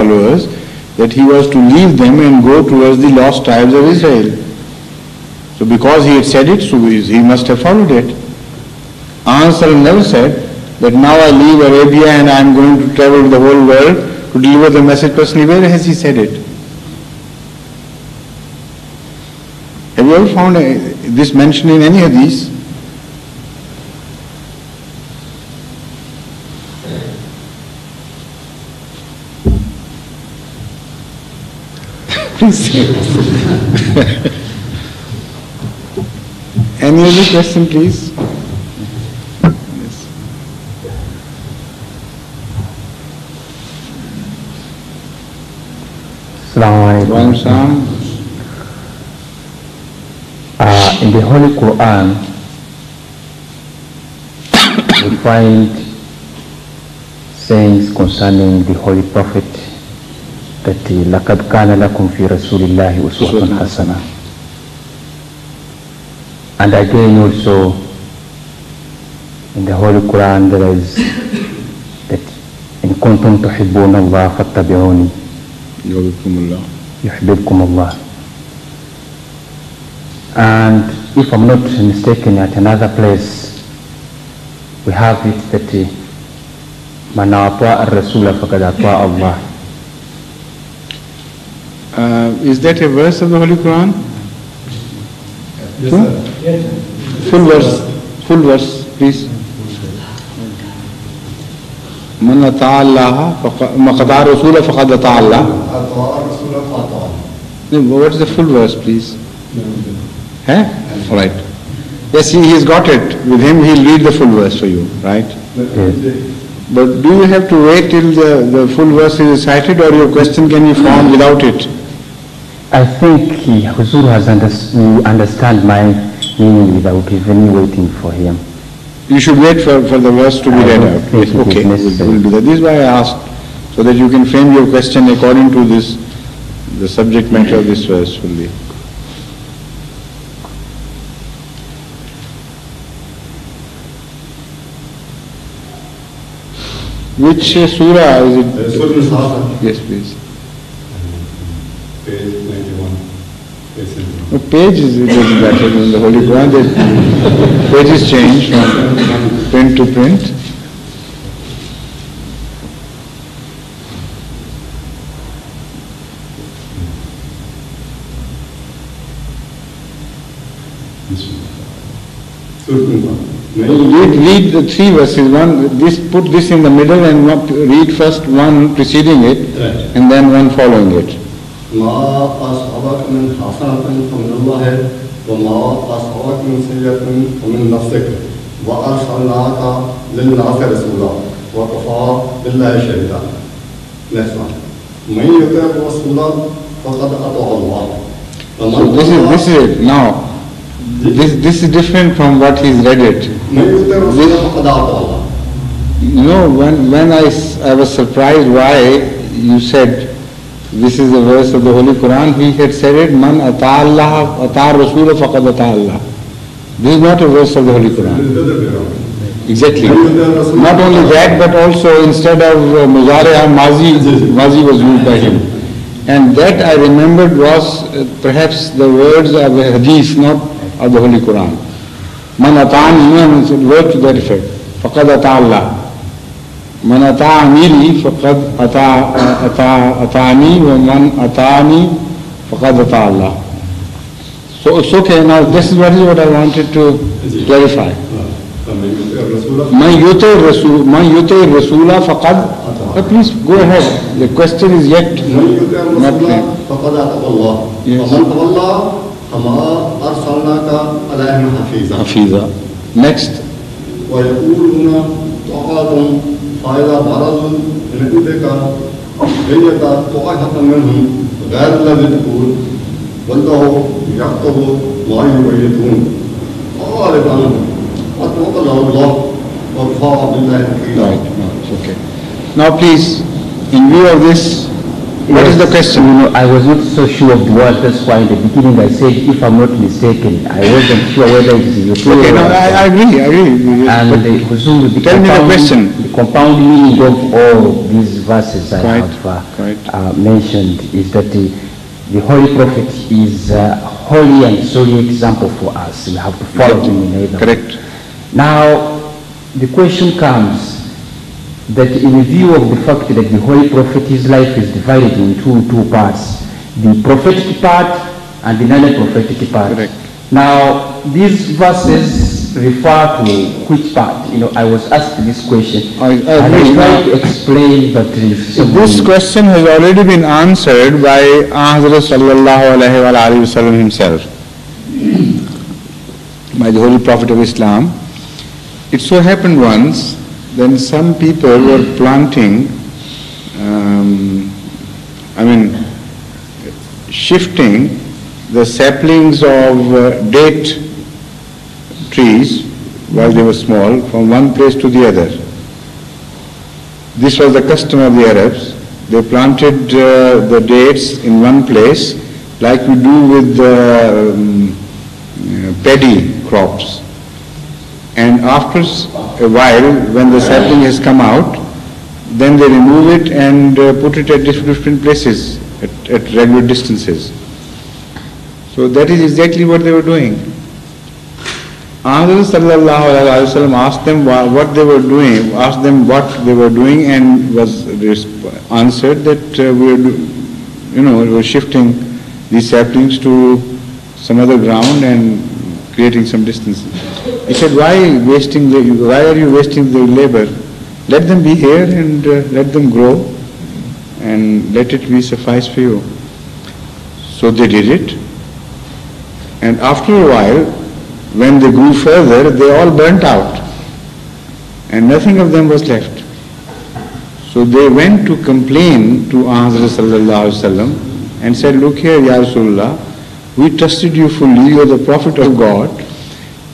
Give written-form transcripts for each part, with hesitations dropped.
followers that he was to leave them and go towards the lost tribes of Israel. So because he had said it, so he must have followed it. Answer never said that now I leave Arabia and I am going to travel to the whole world to deliver the message personally. Where has he said it? Have you ever found this mentioned in any of these? Please say it. Any other question, please? Yes. Assalamu alaikum. In the Holy Quran, we find sayings concerning the Holy Prophet that لَقَدْ كَانَ لَكُمْ فِي رَسُولِ اللَّهِ أُسْوَةٌ حَسَنَةٌ. And again also in the Holy Quran there is that إِن كُنْتُمْ تُحِبُّونَ اللَّهَ فَاتَّبِعُونِي يُحْبِبْكُمُ اللَّهُ. And if I'm not mistaken, at another place we have it that مَنْ أَطَاعَ الرَّسُولَ فَقَدْ أَطَاعَ اللَّهَ. Is that a verse of the Holy Quran? Yes, yes. Full verse, please. من أطاع الله فقد أطاع الرسول فقد أطاع الله. What is the full verse, please? Huh? All right. Yes, he has got it. With him, he'll read the full verse for you, right? But do you have to wait till the full verse is recited, or your question can be formed without it? I think Huzur has understand my meaning without even waiting for him. You should wait for the verse to be read out. Yes, okay, we'll do that. This is why I asked, so that you can frame your question according to this, the subject matter of this verse fully. Which surah is it? Yes, please. Page 91. The page is better in the Holy Quran. The pages change from print to print. Read the three verses. Put this in the middle and read first one preceding it, and then one following it. ما أصابك من حسنة فمن الله وما أصابك من سيئة فمن نفسك وأرسلناك للناس رسولا وكفى بالله شهيدا. Next one. من يطع الرسول فقد أطاع الله. So this is it. Now, this is different from what he's read it. When I was surprised why you said this is a verse of the Holy Quran, he had said it, Man ata Allah, ata Rasul faqad ata Allah. This is not a verse of the Holy Quran. Exactly. Not only that, but also instead of Muzari'ah, Mazi was used by him. And that I remembered was perhaps the words of a hadith, not of the Holy Quran. Man ata'ani, word to that effect. Faqad ata Allah. Man ata'ani faqad ata'ani wa man ata'ani faqad ata Allah. So it's okay. Now this is what I wanted to clarify. Man yuti rasula faqad. Please go ahead. The question is yet not clear. Yes. Hafiza. Next. فإذا برزوا من عندك بينك طائفة منهم غير الذي تقول والله يكتب ما يبيتون أعرف عنهم وتوكل على الله وكفى بالله وكيلا. Right, no, it's okay. Now please, in view of this, what is the question? I was not so sure of the word, that's why in the beginning I said, if I'm not mistaken, I wasn't sure whether it is your Okay, no, I agree. And tell me the question. The compound meaning of all these verses I Quite, have mentioned is that the Holy Prophet is a holy and solely example for us. We have to follow him in either way. Correct. Now, the question comes that in view of the fact that the Holy Prophet, his life is divided into two parts, the prophetic part and the non-prophetic part. Correct. Now, these verses refer to which part? You know, I was asked this question, and I tried to explain that this question has already been answered by Hadhrat sallallahu alaihi wasallam himself, by the Holy Prophet of Islam. It so happened once, then some people were planting, shifting the saplings of date trees while they were small from one place to the other. This was the custom of the Arabs. They planted the dates in one place like we do with paddy crops. And after a while, when the sapling has come out, then they remove it and put it at different places at regular distances. So that is exactly what they were doing. Hadhrat sallallahu alaihi wasallam asked them what they were doing, and was answered that we were shifting these saplings to some other ground and creating some distance. He said, why are you wasting the labor? Let them be here and let them grow and let it be suffice for you. So they did it. And after a while, when they grew further, they all burnt out and nothing of them was left. So they went to complain to Hadhrat sallallahu alaihi wasallam and said, look here, Ya Rasulullah, we trusted you fully, you are the Prophet of God.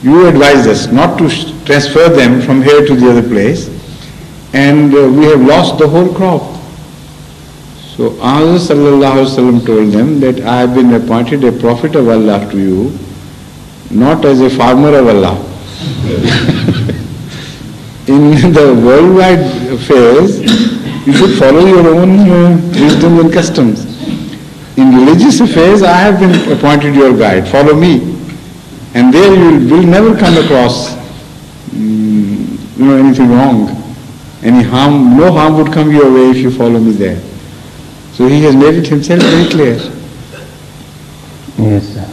You advised us not to transfer them from here to the other place, and we have lost the whole crop. So Hadhrat sallallahu alaihi wasallam told them that I have been appointed a prophet of Allah to you, not as a farmer of Allah. In the worldwide affairs, you should follow your own wisdom and customs. In religious affairs, I have been appointed your guide. Follow me. And there you will never come across anything wrong. Any harm, no harm would come your way if you follow me there. So he has made it himself very clear. Yes, sir.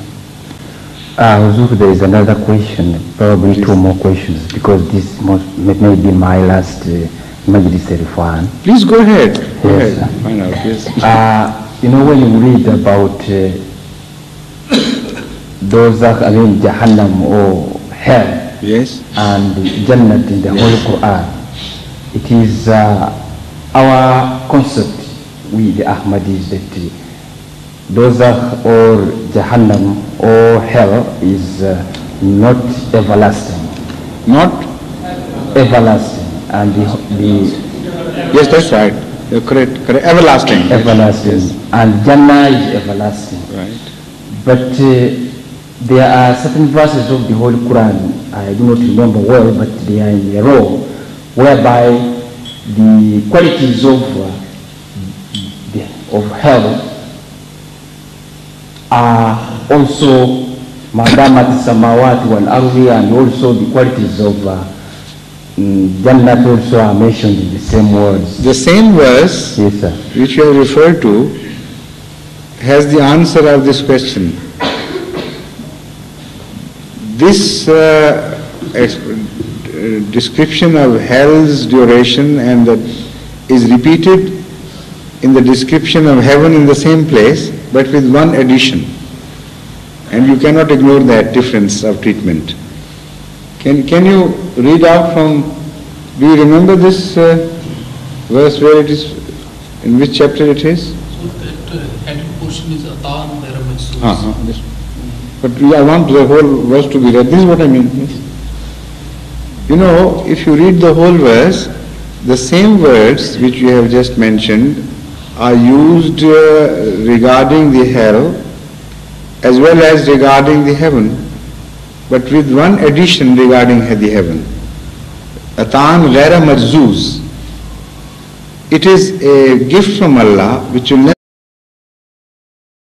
Huzur, there is another question, probably two more questions, because this may be my last Majlis Irfan. Please go ahead. Go Yes, ahead. sir. Find out, yes. When you read about those Jahannam or hell, Yes. and Jannat in the Holy Quran, it is our concept, we the Ahmadis, that Dozakh or Jahannam or hell is not everlasting. Not? Everlasting. And Yes, that's right. You're correct. Everlasting. everlasting. Yes. And Jannah is everlasting. Right. But there are certain verses of the Holy Quran, I do not remember well, but they are in a row, whereby the qualities of hell are also Madamat Samawati wal Ardi, and also the qualities of Jannat also are mentioned in the same words. The same verse, Yes, sir. which you have referred to, has the answer of this question. This description of hell's duration and that is repeated in the description of heaven in the same place, but with one addition. And you cannot ignore that difference of treatment. Can you read out from, do you remember this verse where it is, in which chapter it is? So that heading portion is Atan Mera Mahsoos. This. But I want the whole verse to be read. This is what I mean. Yes. If you read the whole verse, the same words which you have just mentioned are used regarding the hell as well as regarding the heaven, but with one addition regarding the heaven. Atan Ghaira Marzoos. it is a gift from Allah which will never